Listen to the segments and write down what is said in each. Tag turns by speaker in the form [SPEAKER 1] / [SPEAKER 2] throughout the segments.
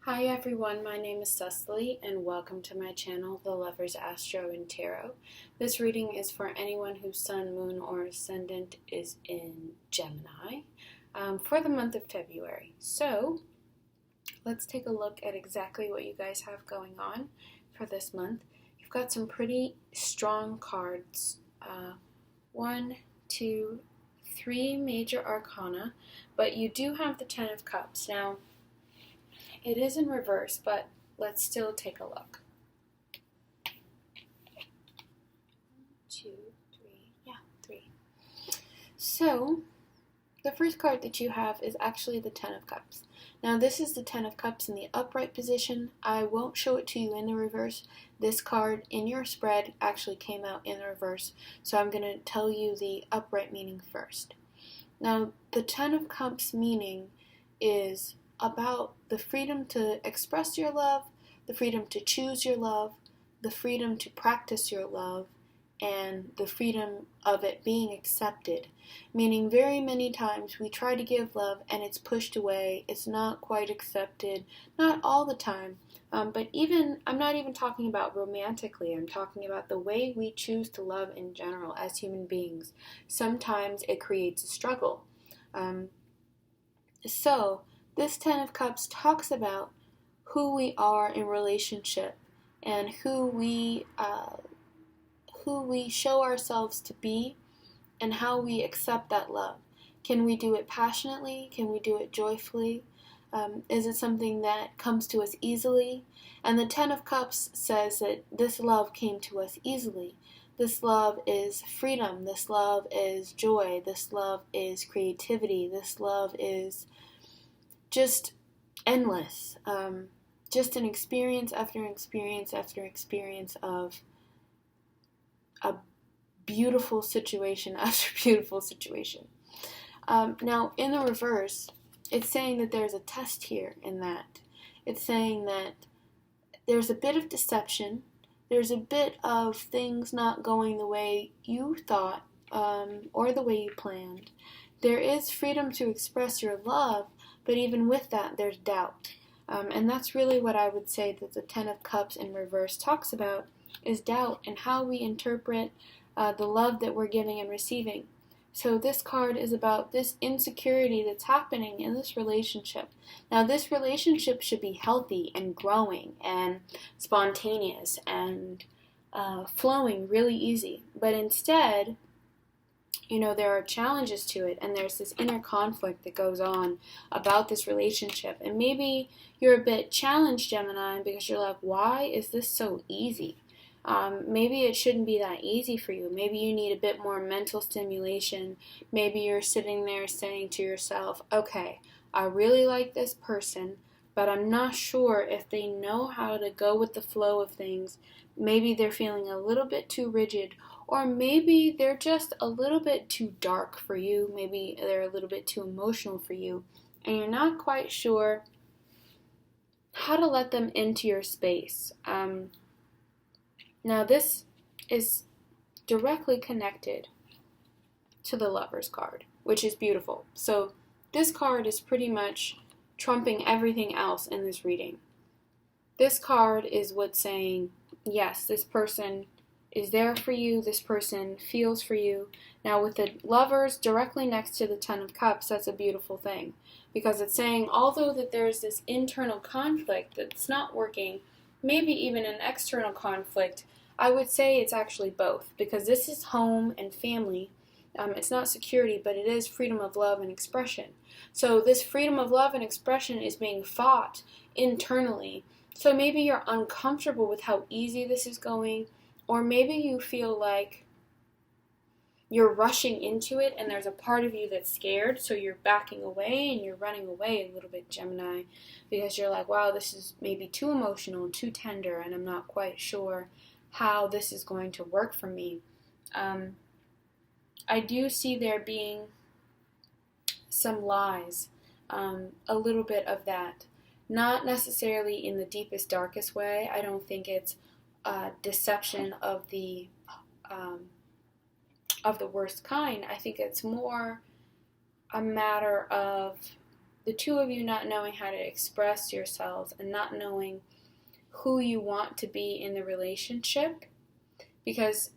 [SPEAKER 1] Hi everyone, my name is Cecily and welcome to my channel, The Lover's Astro and Tarot. This reading is for anyone whose sun, moon, or ascendant is in Gemini for the month of February. So let's take a look at exactly what you guys have going on for this month. You've got some pretty strong cards. One, two, three major arcana, but you do have the Ten of Cups. Now, it is in reverse, but let's still take a look. Three. So, the first card that you have is actually the Ten of Cups. Now, this is the Ten of Cups in the upright position. I won't show it to you in the reverse. This card in your spread actually came out in the reverse, so I'm going to tell you the upright meaning first. Now, the Ten of Cups meaning is about the freedom to express your love, the freedom to choose your love, the freedom to practice your love, and the freedom of it being accepted. Meaning very many times we try to give love and it's pushed away, it's not quite accepted, not all the time, but I'm not even talking about romantically, I'm talking about the way we choose to love in general as human beings. Sometimes it creates a struggle. This Ten of Cups talks about who we are in relationship and who we show ourselves to be and how we accept that love. Can we do it passionately? Can we do it joyfully? Is it something that comes to us easily? And the Ten of Cups says that this love came to us easily. This love is freedom. This love is joy. This love is creativity. This love is just endless, just an experience after experience after experience of a beautiful situation after beautiful situation. Now, in the reverse, it's saying that there's a test here in that. It's saying that there's a bit of deception, there's a bit of things not going the way you thought or the way you planned. There is freedom to express your love, but even with that, there's doubt. And that's really what I would say that the Ten of Cups in reverse talks about, is doubt and how we interpret the love that we're giving and receiving. So this card is about this insecurity that's happening in this relationship. Now, this relationship should be healthy and growing and spontaneous and flowing really easy. But instead, there are challenges to it, and there's this inner conflict that goes on about this relationship. And maybe you're a bit challenged, Gemini, because you're like, why is this so easy? Maybe it shouldn't be that easy for you. Maybe you need a bit more mental stimulation. Maybe you're sitting there saying to yourself, okay, I really like this person, but I'm not sure if they know how to go with the flow of things. Maybe they're feeling a little bit too rigid, or maybe they're just a little bit too dark for you. Maybe they're a little bit too emotional for you, and you're not quite sure how to let them into your space. Now, this is directly connected to the Lover's card, which is beautiful. So this card is pretty much trumping everything else in this reading. This card is what's saying, yes, this person is there for you, this person feels for you. Now, with the Lovers directly next to the Ten of Cups, that's a beautiful thing, because it's saying, although that there's this internal conflict that's not working, maybe even an external conflict, I would say it's actually both, because this is home and family. It's not security, but it is freedom of love and expression. So this freedom of love and expression is being fought internally. So maybe you're uncomfortable with how easy this is going, or maybe you feel like you're rushing into it and there's a part of you that's scared, so you're backing away and you're running away a little bit, Gemini, because you're like, wow, this is maybe too emotional, too tender, and I'm not quite sure how this is going to work for me. I do see there being some lies, a little bit of that. Not necessarily in the deepest, darkest way. I don't think it's deception of the worst kind. I think it's more a matter of the two of you not knowing how to express yourselves and not knowing who you want to be in the relationship. Because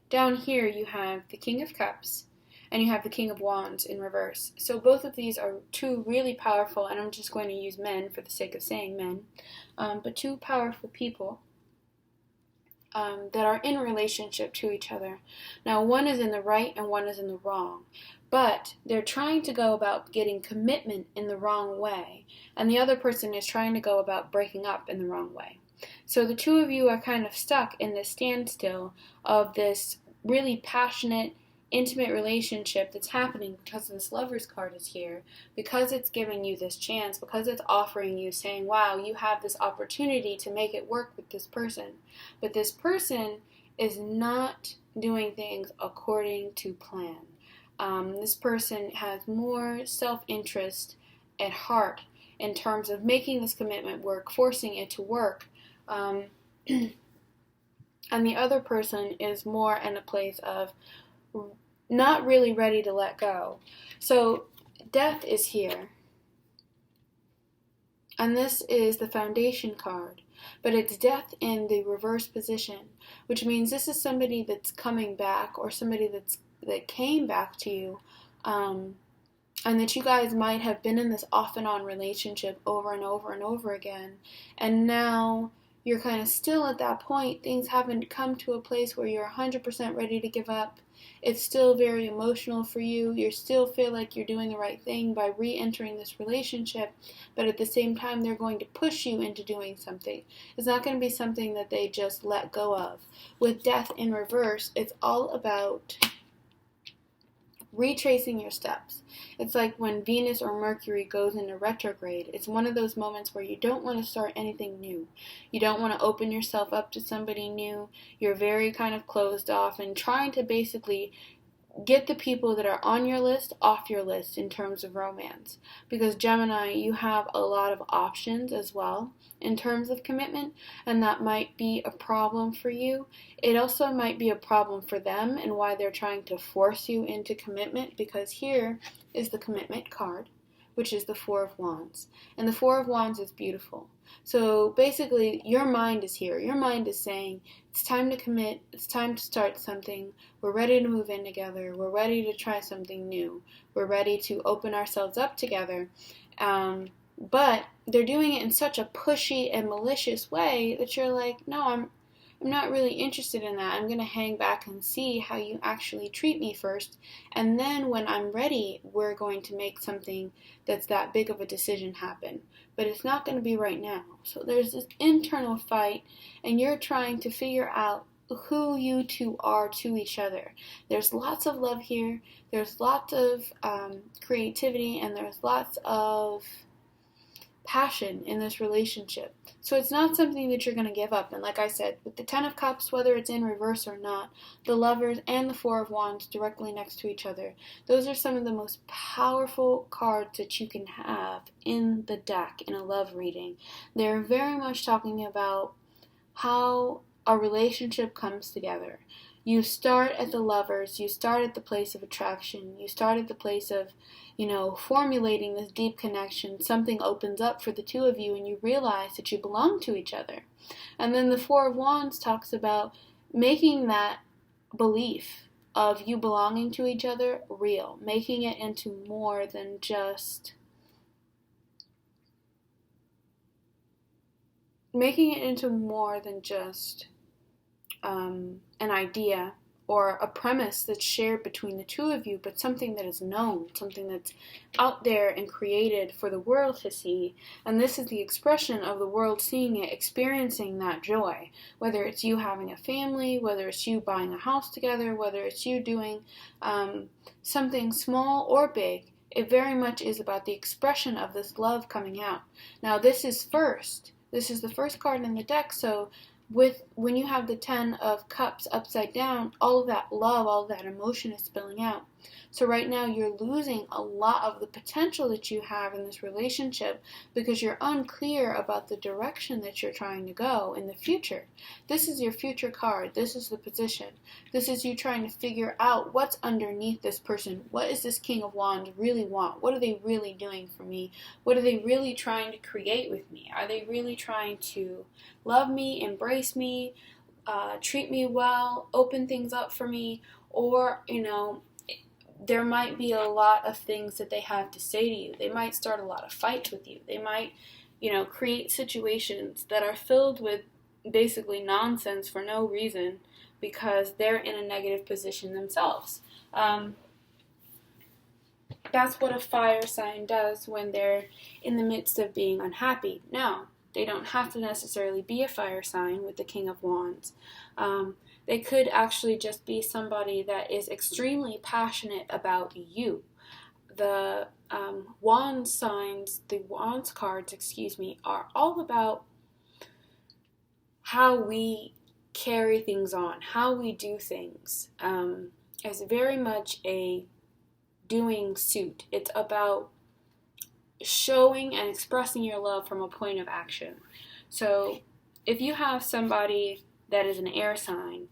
[SPEAKER 1] down here you have the King of Cups and you have the King of Wands in reverse. So both of these are two really powerful, and I'm just going to use men for the sake of saying men, but two powerful people that are in relationship to each other. Now, one is in the right and one is in the wrong, but they're trying to go about getting commitment in the wrong way, and the other person is trying to go about breaking up in the wrong way. So the two of you are kind of stuck in this standstill of this really passionate, intimate relationship that's happening because this Lover's card is here, because it's giving you this chance, because it's offering you, saying, wow, you have this opportunity to make it work with this person. But this person is not doing things according to plan. This person has more self-interest at heart in terms of making this commitment work, forcing it to work. And the other person is more in a place of not really ready to let go. So death is here. And this is the foundation card. But it's death in the reverse position, which means this is somebody that's coming back, or somebody that came back to you, and that you guys might have been in this off and on relationship over and over and over again, and now you're kind of still at that point. Things haven't come to a place where you're 100% ready to give up. It's still very emotional for you. You still feel like you're doing the right thing by re-entering this relationship, but at the same time, they're going to push you into doing something. It's not going to be something that they just let go of. With death in reverse, it's all about retracing your steps. It's like when Venus or Mercury goes into retrograde. It's one of those moments where you don't want to start anything new. You don't want to open yourself up to somebody new. You're very kind of closed off and trying to basically get the people that are on your list off your list in terms of romance. Because Gemini, you have a lot of options as well in terms of commitment, and that might be a problem for you. It also might be a problem for them and why they're trying to force you into commitment, because here is the commitment card, which is the Four of Wands. And the Four of Wands is beautiful. So basically, your mind is here. Your mind is saying, it's time to commit. It's time to start something. We're ready to move in together. We're ready to try something new. We're ready to open ourselves up together. But they're doing it in such a pushy and malicious way that you're like, no, I'm not really interested in that. I'm going to hang back and see how you actually treat me first. And then when I'm ready, we're going to make something that's that big of a decision happen. But it's not going to be right now. So there's this internal fight, and you're trying to figure out who you two are to each other. There's lots of love here. There's lots of creativity, and there's lots of passion in this relationship. So it's not something that you're going to give up. And like I said, with the Ten of Cups, whether it's in reverse or not, the Lovers and the Four of Wands directly next to each other, those are some of the most powerful cards that you can have in the deck in a love reading. They're very much talking about how a relationship comes together. You start at the Lovers, you start at the place of attraction, you start at the place of, formulating this deep connection. Something opens up for the two of you and you realize that you belong to each other. And then the Four of Wands talks about making that belief of you belonging to each other real, making it into more than just an idea or a premise that's shared between the two of you, but something that is known, something that's out there and created for the world to see. And this is the expression of the world seeing it, experiencing that joy. Whether it's you having a family, whether it's you buying a house together, whether it's you doing something small or big, it very much is about the expression of this love coming out. Now this is first. This is the first card in the deck, so when you have the Ten of Cups upside down, all of that love, all of that emotion is spilling out. So right now you're losing a lot of the potential that you have in this relationship because you're unclear about the direction that you're trying to go in the future. This is your future card. This is the position. This is you trying to figure out what's underneath this person. What does this King of Wands really want? What are they really doing for me? What are they really trying to create with me? Are they really trying to love me, embrace me, treat me well, open things up for me? Or, there might be a lot of things that they have to say to you. They might start a lot of fights with you. They might, create situations that are filled with basically nonsense for no reason because they're in a negative position themselves. That's what a fire sign does when they're in the midst of being unhappy. Now, they don't have to necessarily be a fire sign with the King of Wands. They could actually just be somebody that is extremely passionate about you. The Wands cards, are all about how we carry things on, how we do things. It's very much a doing suit. It's about showing and expressing your love from a point of action. So if you have somebody that is an air sign,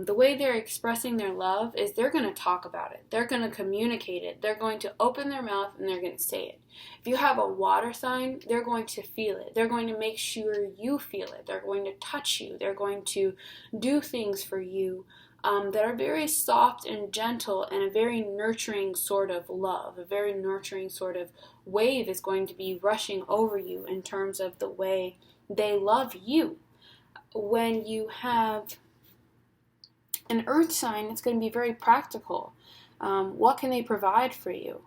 [SPEAKER 1] the way they're expressing their love is they're going to talk about it. They're going to communicate it. They're going to open their mouth and they're going to say it. If you have a water sign, they're going to feel it. They're going to make sure you feel it. They're going to touch you. They're going to do things for you that are very soft and gentle, and a very nurturing sort of love. A very nurturing sort of wave is going to be rushing over you in terms of the way they love you. When you have an earth sign, it's going to be very practical. What can they provide for you?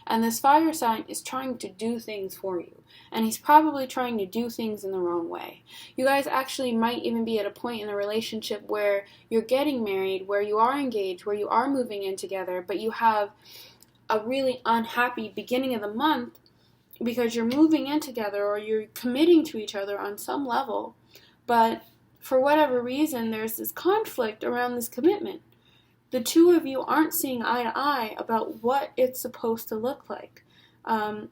[SPEAKER 1] And this fire sign is trying to do things for you. And he's probably trying to do things in the wrong way. You guys actually might even be at a point in the relationship where you're getting married, where you are engaged, where you are moving in together, but you have a really unhappy beginning of the month because you're moving in together or you're committing to each other on some level. But for whatever reason, there's this conflict around this commitment. The two of you aren't seeing eye to eye about what it's supposed to look like.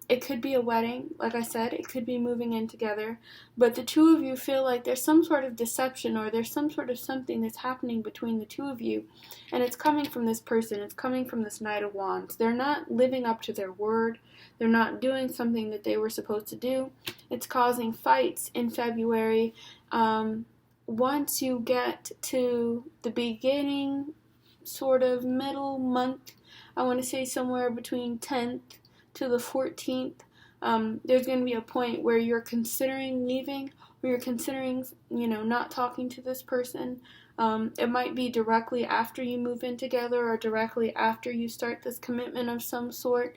[SPEAKER 1] It could be a wedding, like I said, it could be moving in together, but the two of you feel like there's some sort of deception or there's some sort of something that's happening between the two of you, and it's coming from this person, it's coming from this Knight of Wands. They're not living up to their word, they're not doing something that they were supposed to do. It's causing fights in February. Once you get to the beginning, sort of middle month, I want to say somewhere between 10th to the 14th, there's going to be a point where you're considering leaving, or you're considering, not talking to this person. It might be directly after you move in together or directly after you start this commitment of some sort.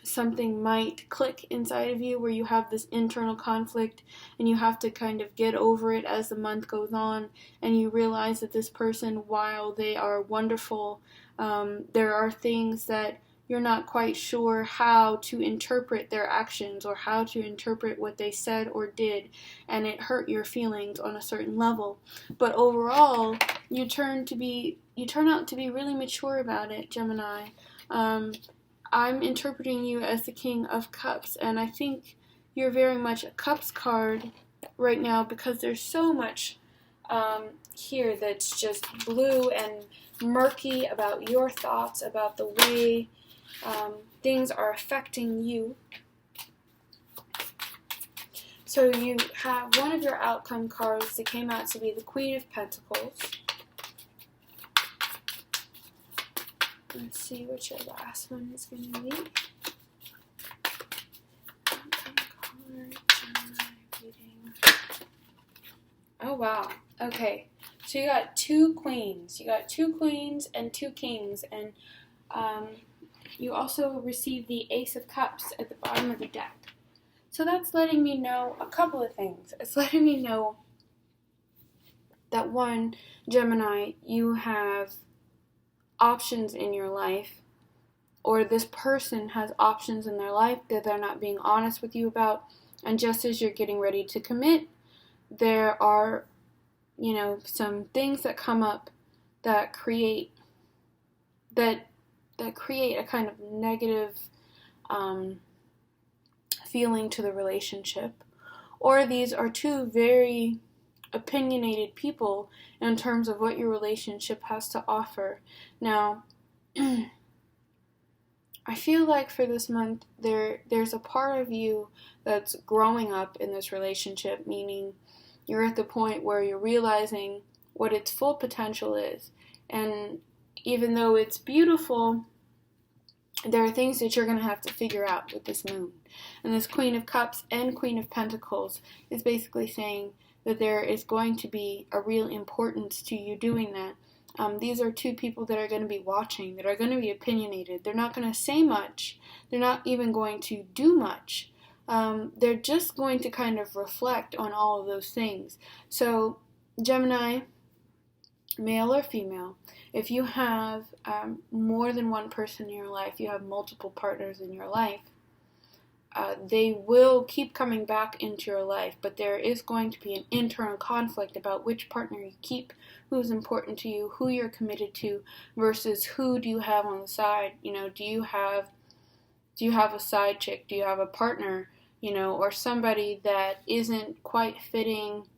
[SPEAKER 1] Something might click inside of you where you have this internal conflict and you have to kind of get over it as the month goes on, and you realize that this person, while they are wonderful, there are things that you're not quite sure how to interpret their actions or how to interpret what they said or did, and it hurt your feelings on a certain level. But overall, you turn out to be really mature about it, Gemini. I'm interpreting you as the King of Cups, and I think you're very much a Cups card right now because there's so much here that's just blue and murky about your thoughts, about the way things are affecting you. So you have one of your outcome cards that came out to be the Queen of Pentacles. Let's see what your last one is going to be. Oh, wow. Okay. So you got two queens. You got two queens and two kings. And you also received the Ace of Cups at the bottom of the deck. So that's letting me know a couple of things. It's letting me know that, one, Gemini, you have options in your life, or this person has options in their life that they're not being honest with you about, and just as you're getting ready to commit, there are, some things that come up that create that create a kind of negative feeling to the relationship, or these are two very opinionated people in terms of what your relationship has to offer. Now, I feel like for this month, there's a part of you that's growing up in this relationship, meaning you're at the point where you're realizing what its full potential is. And even though it's beautiful, there are things that you're going to have to figure out with this moon. And this Queen of Cups and Queen of Pentacles is basically saying that there is going to be a real importance to you doing that. These are two people that are going to be watching, that are going to be opinionated. They're not going to say much. They're not even going to do much. They're just going to kind of reflect on all of those things. So, Gemini, male or female, if you have more than one person in your life, you have multiple partners in your life, they will keep coming back into your life, but there is going to be an internal conflict about which partner you keep, who's important to you, who you're committed to, versus who do you have on the side. Do you have a side chick? Do you have a partner, or somebody that isn't quite fitting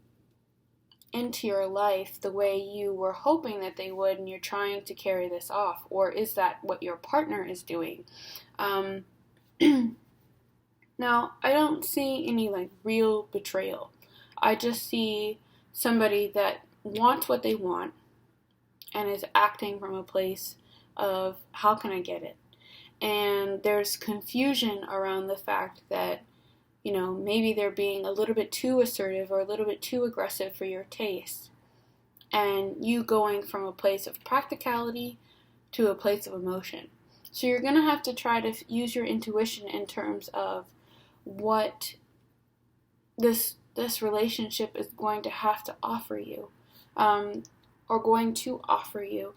[SPEAKER 1] into your life the way you were hoping that they would, and you're trying to carry this off? Or is that what your partner is doing? Now, I don't see any real betrayal. I just see somebody that wants what they want and is acting from a place of, how can I get it? And there's confusion around the fact that, maybe they're being a little bit too assertive or a little bit too aggressive for your taste. And you going from a place of practicality to a place of emotion. So you're going to have to try to use your intuition in terms of what this relationship is going to have to offer you, or going to offer you.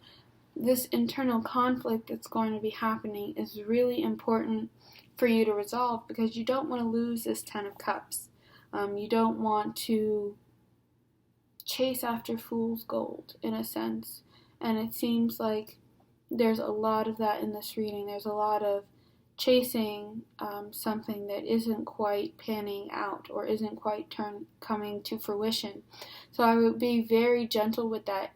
[SPEAKER 1] This internal conflict that's going to be happening is really important for you to resolve, because you don't want to lose this Ten of Cups. You don't want to chase after fool's gold, in a sense. And it seems like there's a lot of that in this reading. There's a lot of chasing something that isn't quite panning out or isn't quite coming to fruition. So I would be very gentle with that,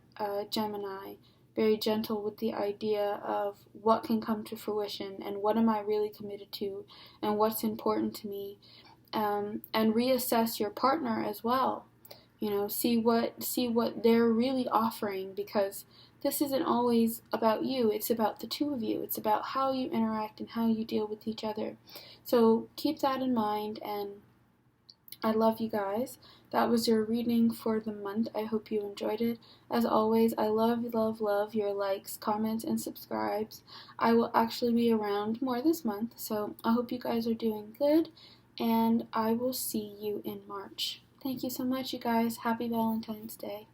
[SPEAKER 1] Gemini, very gentle with the idea of what can come to fruition and what am I really committed to and what's important to me, and reassess your partner as well. See what they're really offering, because this isn't always about you. It's about the two of you. It's about how you interact and how you deal with each other. So keep that in mind, and I love you guys. That was your reading for the month. I hope you enjoyed it. As always, I love your likes, comments, and subscribes. I will actually be around more this month, so I hope you guys are doing good, and I will see you in March. Thank you so much, you guys. Happy Valentine's Day.